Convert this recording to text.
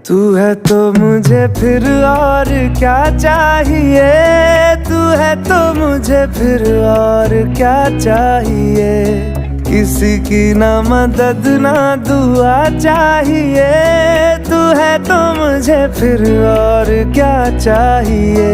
तू है तो मुझे फिर और क्या चाहिए, तू है तो मुझे फिर और क्या चाहिए। किसी की ना मदद ना दुआ चाहिए, तू है तो मुझे फिर और क्या चाहिए।